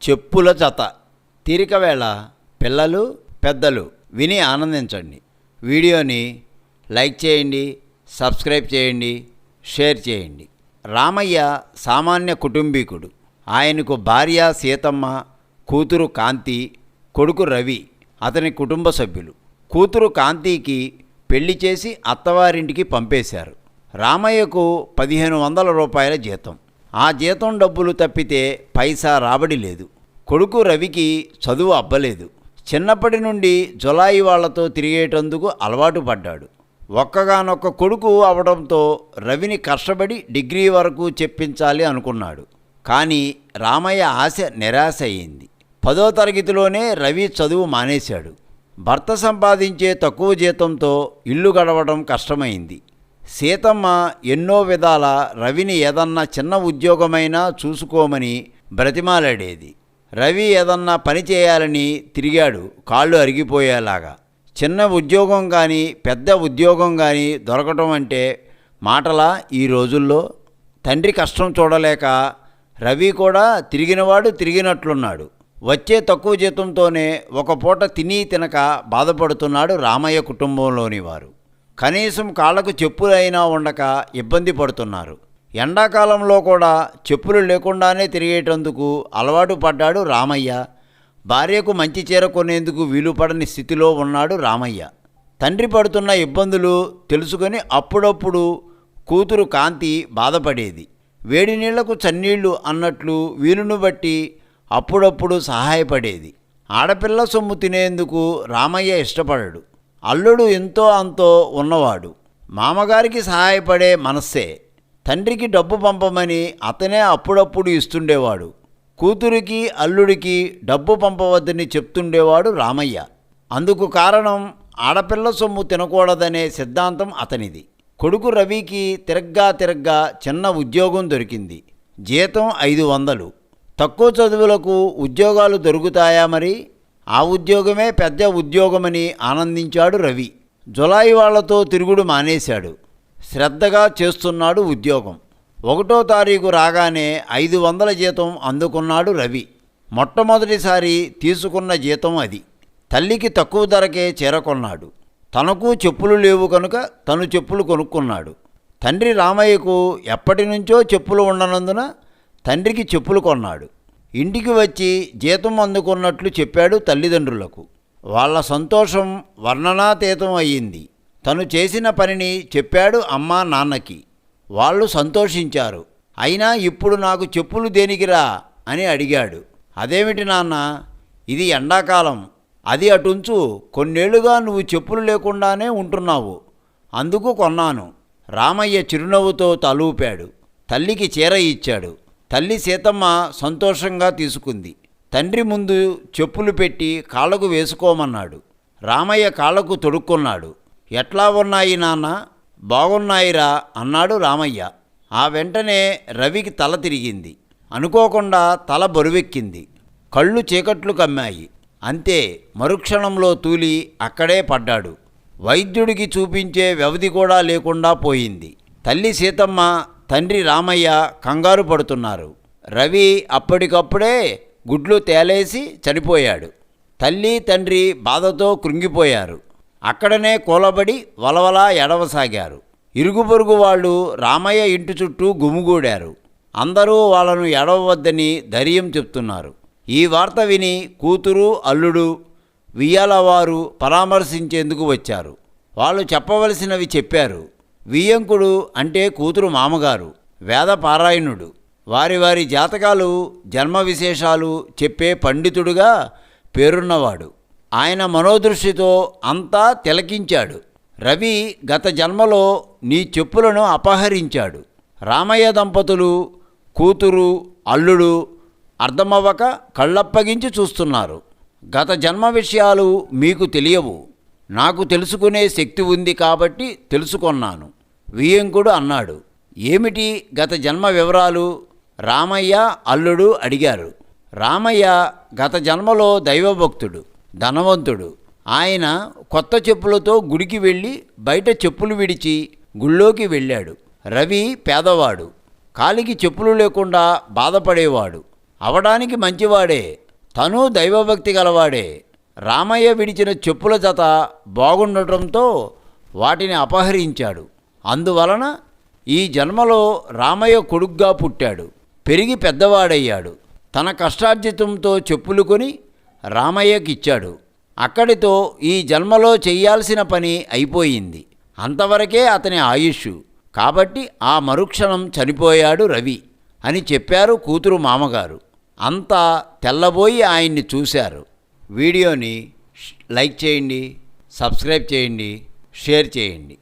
చెప్పుల జత. తీరిక వేళ పిల్లలు పెద్దలు విని ఆనందించండి. వీడియోని లైక్ చేయండి, సబ్స్క్రైబ్ చేయండి, షేర్ చేయండి. రామయ్య సామాన్య కుటుంబీకుడు. ఆయనకు భార్య సీతమ్మ, కూతురు కాంతి, కొడుకు రవి అతని కుటుంబ సభ్యులు. కూతురు కాంతికి పెళ్లి చేసి అత్తవారింటికి పంపేశారు. రామయ్యకు 1500 రూపాయల జీతం. ఆ జీతం డబ్బులు తప్పితే పైసా రాబడి లేదు. కొడుకు రవికి చదువు అబ్బలేదు. చిన్నప్పటి నుండి జులాయి వాళ్లతో తిరిగేటందుకు అలవాటు పడ్డాడు. ఒక్కగానొక్క కొడుకు అవడంతో రవిని కష్టపడి డిగ్రీ వరకు చెప్పించాలి అనుకున్నాడు. కానీ రామయ్య ఆశ నిరాశ అయింది. 10వ తరగతిలోనే రవి చదువు మానేశాడు. భర్త సంపాదించే తక్కువ జీతంతో ఇల్లు గడవడం కష్టమైంది. సీతమ్మ ఎన్నో విధాల రవిని ఏదన్నా చిన్న ఉద్యోగమైనా చూసుకోమని బ్రతిమాలాడేది. రవి ఏదన్నా పని చేయాలని తిరిగాడు కాళ్ళు అరిగిపోయేలాగా. చిన్న ఉద్యోగం కానీ పెద్ద ఉద్యోగం కానీ దొరకటం అంటే మాటలా ఈ రోజుల్లో? తండ్రి కష్టం చూడలేక రవి కూడా తిరిగినవాడు తిరిగినట్లున్నాడు. వచ్చే తక్కువ జీతంతోనే ఒక పూట తిని తినక బాధపడుతున్నాడు రామయ్య కుటుంబంలోని వారు. కనీసం కాళ్లకు చెప్పులైనా ఉండక ఇబ్బంది పడుతున్నారు. ఎండాకాలంలో కూడా చెప్పులు లేకుండానే తిరిగేటందుకు అలవాటు పడ్డాడు రామయ్య. భార్యకు మంచి చీర కొనేందుకు వీలుపడని స్థితిలో ఉన్నాడు రామయ్య. తండ్రి పడుతున్న ఇబ్బందులు తెలుసుకొని అప్పుడప్పుడు కూతురు కాంతి బాధపడేది. వేడి నీళ్లకు చన్నీళ్లు అన్నట్లు వీలును బట్టి అప్పుడప్పుడు సహాయపడేది. ఆడపిల్ల సొమ్ము తినేందుకు రామయ్య ఇష్టపడడు. అల్లుడు ఎంతో అంతో ఉన్నవాడు. మామగారికి సహాయపడే మనస్సే. తండ్రికి డబ్బు పంపమని అతనే అప్పుడప్పుడు ఇస్తుండేవాడు. కూతురికి అల్లుడికి డబ్బు పంపవద్దని చెప్తుండేవాడు రామయ్య. అందుకు కారణం ఆడపిల్ల సొమ్ము తినకూడదనే సిద్ధాంతం అతనిది. కొడుకు రవికి తిరగ్గా చిన్న ఉద్యోగం దొరికింది. జీతం 500. తక్కువ చదువులకు ఉద్యోగాలు దొరుకుతాయా మరి? ఆ ఉద్యోగమే పెద్ద ఉద్యోగమని ఆనందించాడు రవి. జులాయి వాళ్లతో తిరుగుడు మానేశాడు. శ్రద్ధగా చేస్తున్నాడు ఉద్యోగం. 1వ తారీఖు రాగానే 500 జీతం అందుకున్నాడు రవి. మొట్టమొదటిసారి తీసుకున్న జీతం అది. తల్లికి తక్కువ ధరకే చేరకొన్నాడు. తనకు చెప్పులు లేవు కనుక తను చెప్పులు కొనుక్కున్నాడు. తండ్రి రామయ్యకు ఎప్పటి నుంచో చెప్పులు ఉండనందున తండ్రికి చెప్పులు కొన్నాడు. ఇంటికి వచ్చి జీతం అందుకున్నట్లు చెప్పాడు తల్లిదండ్రులకు. వాళ్ళ సంతోషం వర్ణనాతీతం అయ్యింది. తను చేసిన పనిని చెప్పాడు అమ్మా నాన్నకి. వాళ్ళు సంతోషించారు. అయినా ఇప్పుడు నాకు చెప్పులు దేనికిరా అని అడిగాడు. అదేమిటి నాన్న, ఇది ఎండాకాలం. అది అటుంచు, కొన్నేళ్లుగా నువ్వు చెప్పులు లేకుండానే ఉంటున్నావు, అందుకు కొన్నాను. రామయ్య చిరునవ్వుతో తలూపాడు. తల్లికి చీర ఇచ్చాడు. తల్లి సీతమ్మ సంతోషంగా తీసుకుంది. తండ్రి ముందు చెప్పులు పెట్టి కాళ్ళకు వేసుకోమన్నాడు. రామయ్య కాళ్ళకు తొడుక్కున్నాడు. ఎట్లా ఉన్నాయి నాన్న? బాగున్నాయిరా అన్నాడు రామయ్య. ఆ వెంటనే రవికి తల తిరిగింది. అనుకోకుండా తల బరువెక్కింది. కళ్ళు చీకట్లు కమ్మాయి. అంతే, మరుక్షణంలో తూలి అక్కడే పడ్డాడు. వైద్యుడికి చూపించే వ్యవధి కూడా లేకుండా పోయింది. తల్లి సీతమ్మ, తండ్రి రామయ్య కంగారు పడుతున్నారు. రవి అప్పటికప్పుడే గుడ్లు తేలేసి చనిపోయాడు. తల్లి తండ్రి బాధతో కృంగిపోయారు. అక్కడనే కూలబడి వలవలా ఎడవసాగారు. ఇరుగు పొరుగు వాళ్ళు రామయ్య ఇంటి చుట్టూ గుమిగూడారు. అందరూ వాళ్ళను ఎడవవద్దని ధైర్యం చెప్తున్నారు. ఈ వార్త విని కూతురు అల్లుడు వియ్యాలవారు పరామర్శించేందుకు వచ్చారు. వాళ్ళు చెప్పవలసినవి చెప్పారు. వియ్యంకుడు అంటే కూతురు మామగారు వేదపారాయణుడు. వారి వారి జాతకాలు జన్మ విశేషాలు చెప్పే పండితుడుగా పేరున్నవాడు. ఆయన మనోదృష్టితో అంతా తిలకించాడు. రవి గత జన్మలో నీ చెప్పులను అపహరించాడు. రామయ్య దంపతులు కూతురు అల్లుడు అర్థమవ్వక కళ్ళప్పగించి చూస్తున్నారు. గత జన్మ విషయాలు మీకు తెలియవు. నాకు తెలుసుకునే శక్తి ఉంది కాబట్టి తెలుసుకొన్నాను, వియ్యంకుడు అన్నాడు. ఏమిటి గత జన్మ వివరాలు? రామయ్య అల్లుడు అడిగారు. రామయ్య గత జన్మలో దైవభక్తుడు, ధనవంతుడు. ఆయన కొత్త చెప్పులతో గుడికి వెళ్ళి బయట చెప్పులు విడిచి గుళ్ళోకి వెళ్ళాడు. రవి పేదవాడు, కాలికి చెప్పులు లేకుండా బాధపడేవాడు. అవడానికి మంచివాడే, తను దైవభక్తి గలవాడే. రామయ్య విడిచిన చెప్పుల జత బాగుండటంతో వాటిని అపహరించాడు. అందువలన ఈ జన్మలో రామయ్య కొడుగ్గా పుట్టాడు. పెరిగి పెద్దవాడయ్యాడు. తన కష్టార్జితంతో చెప్పులు కొని రామయ్యకిచ్చాడు. అక్కడితో ఈ జన్మలో చెయ్యాల్సిన పని అయిపోయింది. అంతవరకే అతని ఆయుష్. కాబట్టి ఆ మరుక్షణం చనిపోయాడు రవి అని చెప్పారు కూతురు మామగారు. అంతా తెల్లబోయి ఆయన్ని చూశారు. వీడియోని లైక్ చేయండి, సబ్స్క్రైబ్ చేయండి, షేర్ చేయండి.